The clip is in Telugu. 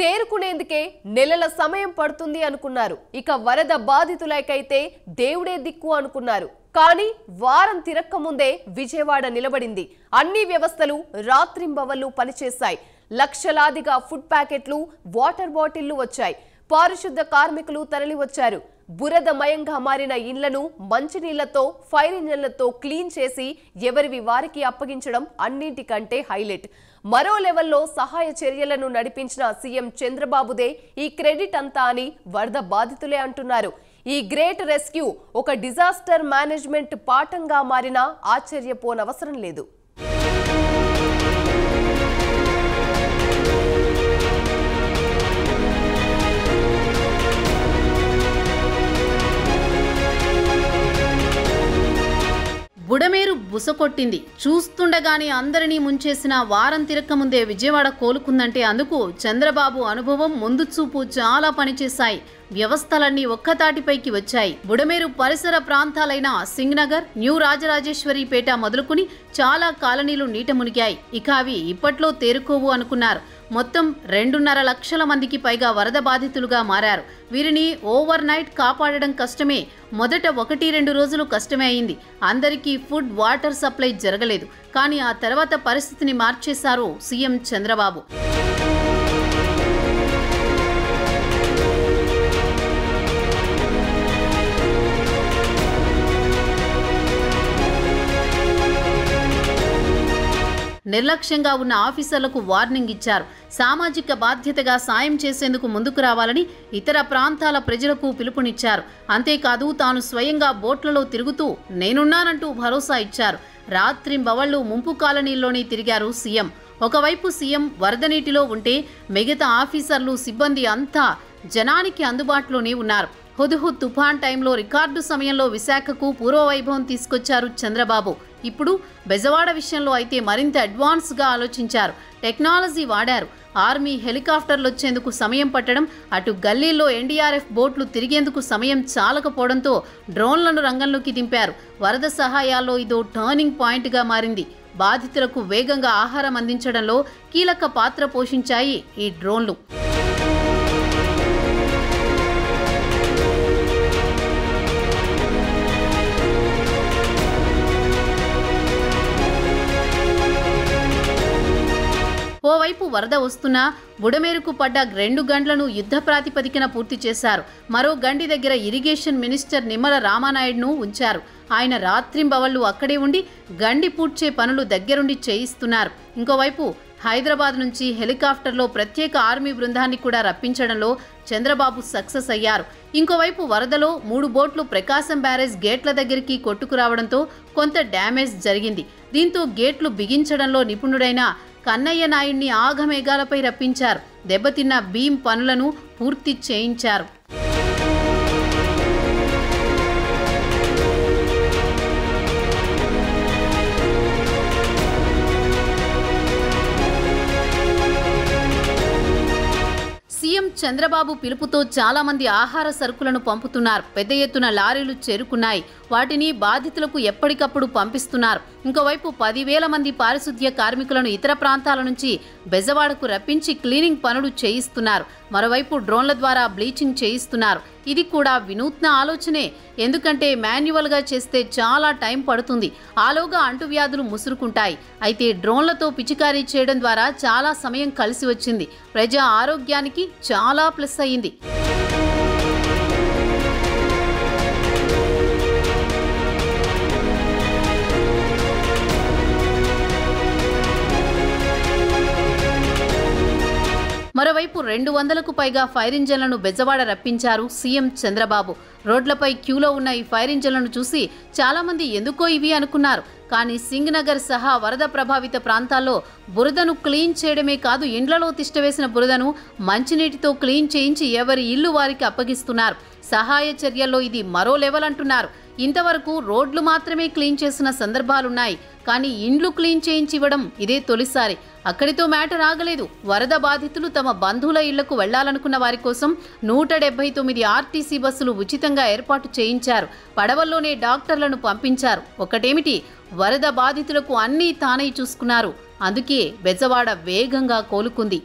తేరుకునేందుకే నెలల సమయం పడుతుంది అనుకున్నారు. ఇక వరద బాధితులకైతే దేవుడే దిక్కు అనుకున్నారు. కానీ వారం తిరక్క ముందే విజయవాడ నిలబడింది. అన్ని వ్యవస్థలు రాత్రింబవళ్లు పనిచేశాయి. లక్షలాదిగా ఫుడ్ ప్యాకెట్లు, వాటర్ బాటిళ్లు వచ్చాయి. పారిశుద్ధ కార్మికులు తరలి వచ్చారు. బురదమయంగా మారిన ఇళ్లను మంచినీళ్లతో, ఫైర్ ఇంజన్లతో క్లీన్ చేసి ఎవరివి వారికి అప్పగించడం అన్నింటికంటే హైలైట్. మరో లెవెల్లో సహాయ చర్యలను నడిపించిన సీఎం చంద్రబాబుదే ఈ క్రెడిట్ అంతా అని వరద బాధితులే అంటున్నారు. ఈ గ్రేట్ రెస్క్యూ ఒక డిజాస్టర్ మేనేజ్మెంట్ పాఠంగా మారినా ఆశ్చర్యపోనవసరం లేదు. బుడమేరు బుసకొట్టింది. చూస్తుండగానే అందరినీ ముంచేసిన వారం తిరక్క ముందే విజయవాడ కోలుకుందంటే అందుకు చంద్రబాబు అనుభవం, ముందు చూపు చాలా పనిచేశాయి. వ్యవస్థలన్నీ ఒక్కతాటిపైకి వచ్చాయి. బుడమేరు పరిసర ప్రాంతాలైన సింగ్నగర్, న్యూ రాజరాజేశ్వరిపేట మొదలుకుని చాలా కాలనీలు నీట మునిగాయి. ఇక అవి ఇప్పట్లో తేరుకోవు అనుకున్నారు. మొత్తం 2.5 లక్షల మందికి పైగా వరద బాధితులుగా మారారు. వీరిని ఓవర్ నైట్ కాపాడడం కష్టమే. మొదట 1-2 రోజులు కష్టమే అయింది. అందరికీ ఫుడ్, వాటర్ సప్లై జరగలేదు. కానీ ఆ తర్వాత పరిస్థితిని మార్చేశారు సీఎం చంద్రబాబు. నిర్లక్ష్యంగా ఉన్న ఆఫీసర్లకు వార్నింగ్ ఇచ్చారు. సామాజిక బాధ్యతగా సాయం చేసేందుకు ముందుకు రావాలని ఇతర ప్రాంతాల ప్రజలకు పిలుపునిచ్చారు. అంతేకాదు తాను స్వయంగా బోట్లలో తిరుగుతూ నేనున్నానంటూ భరోసా ఇచ్చారు. రాత్రింబవళ్లు ముంపు కాలనీల్లోనే తిరిగారు సీఎం. ఒకవైపు సీఎం వరద నీటిలో ఉంటే మిగతా ఆఫీసర్లు, సిబ్బంది అంతా జనానికి అందుబాటులోనే ఉన్నారు. హుద్హుద్ తుఫాన్ టైంలో రికార్డు సమయంలో విశాఖకు పూర్వవైభవం తీసుకొచ్చారు చంద్రబాబు. ఇప్పుడు బెజవాడ విషయంలో అయితే మరింత అడ్వాన్స్గా ఆలోచించారు. టెక్నాలజీ వాడారు. ఆర్మీ హెలికాప్టర్లు వచ్చేందుకు సమయం పట్టడం, అటు గల్లీల్లో ఎన్డీఆర్ఎఫ్ బోట్లు తిరిగేందుకు సమయం చాలకపోవడంతో డ్రోన్లను రంగంలోకి దింపారు. వరద సహాయాల్లో ఇదో టర్నింగ్ పాయింట్గా మారింది. బాధితులకు వేగంగా ఆహారం అందించడంలో కీలక పాత్ర పోషించాయి ఈ డ్రోన్లు. ఓవైపు వరద వస్తున్నా బుడమేరుకు పడ్డ 2 గంటలను యుద్ధ ప్రాతిపదికన పూర్తి చేశారు. మరో గండి దగ్గర ఇరిగేషన్ మినిస్టర్ నిమ్మల రామానాయుడును ఉంచారు. ఆయన రాత్రింబవళ్లు అక్కడే ఉండి గండి పూడ్చే పనులు దగ్గరుండి చేయిస్తున్నారు. ఇంకోవైపు హైదరాబాద్ నుంచి హెలికాప్టర్లో ప్రత్యేక ఆర్మీ బృందాన్ని కూడా రప్పించడంలో చంద్రబాబు సక్సెస్ అయ్యారు. ఇంకోవైపు వరదలో 3 బోట్లు ప్రకాశం బ్యారేజ్ గేట్ల దగ్గరికి కొట్టుకురావడంతో కొంత డ్యామేజ్ జరిగింది. దీంతో గేట్లు బిగించడంలో నిపుణుడైన కన్నయ్య నాయుడిని ఆఘమేఘాలపై రప్పించారు. దెబ్బతిన్న బీమ్ పనులను పూర్తి చేయించారు. సీఎం చంద్రబాబు పిలుపుతో చాలా మంది ఆహార సరుకులను పంపుతున్నారు. పెద్ద ఎత్తున లారీలు చేరుకున్నాయి. వాటిని బాధితులకు ఎప్పటికప్పుడు పంపిస్తున్నారు. ఇంకోవైపు 10,000 మంది పారిశుద్ధ్య కార్మికులను ఇతర ప్రాంతాల నుంచి బెజవాడకు రప్పించి క్లీనింగ్ పనులు చేయిస్తున్నారు. మరోవైపు డ్రోన్ల ద్వారా బ్లీచింగ్ చేయిస్తున్నారు. ఇది కూడా వినూత్న ఆలోచనే. ఎందుకంటే మాన్యువల్గా చేస్తే చాలా టైం పడుతుంది. ఆలోగా అంటువ్యాధులు ముసురుకుంటాయి. అయితే డ్రోన్లతో పిచికారీ చేయడం ద్వారా చాలా సమయం కలిసి వచ్చింది. ప్రజా ఆరోగ్యానికి చాలా ప్లస్ అయింది. మరోవైపు 200కు పైగా ఫైర్ ఇంజన్లను బెజవాడ రప్పించారు సీఎం చంద్రబాబు. రోడ్లపై క్యూలో ఉన్న ఈ ఫైర్ ఇంజన్లను చూసి చాలా మంది ఎందుకో ఇవి అనుకున్నారు. కానీ సింగ్నగర్ సహా వరద ప్రభావిత ప్రాంతాల్లో బురదను క్లీన్ చేయడమే కాదు, ఇండ్లలో తిష్టవేసిన బురదను మంచినీటితో క్లీన్ చేయించి ఎవరి ఇల్లు వారికి అప్పగిస్తున్నారు. సహాయ చర్యల్లో ఇది మరో లెవెల్ అంటున్నారు. ఇంతవరకు రోడ్లు మాత్రమే క్లీన్ చేసిన సందర్భాలున్నాయి. కానీ ఇండ్లు క్లీన్ చేయించి ఇవ్వడం ఇదే తొలిసారి. అక్కడితో మ్యాటర్ ఆగలేదు. వరద బాధితులు తమ బంధువుల ఇళ్లకు వెళ్లాలనుకున్న వారి కోసం 179 ఆర్టీసీ బస్సులు ఉచితంగా ఏర్పాటు చేయించారు. పడవల్లోనే డాక్టర్లను పంపించారు. ఒకటేమిటి, వరద బాధితులకు అన్నీ తానై చూసుకున్నారు. అందుకే బెజవాడ వేగంగా కోలుకుంది.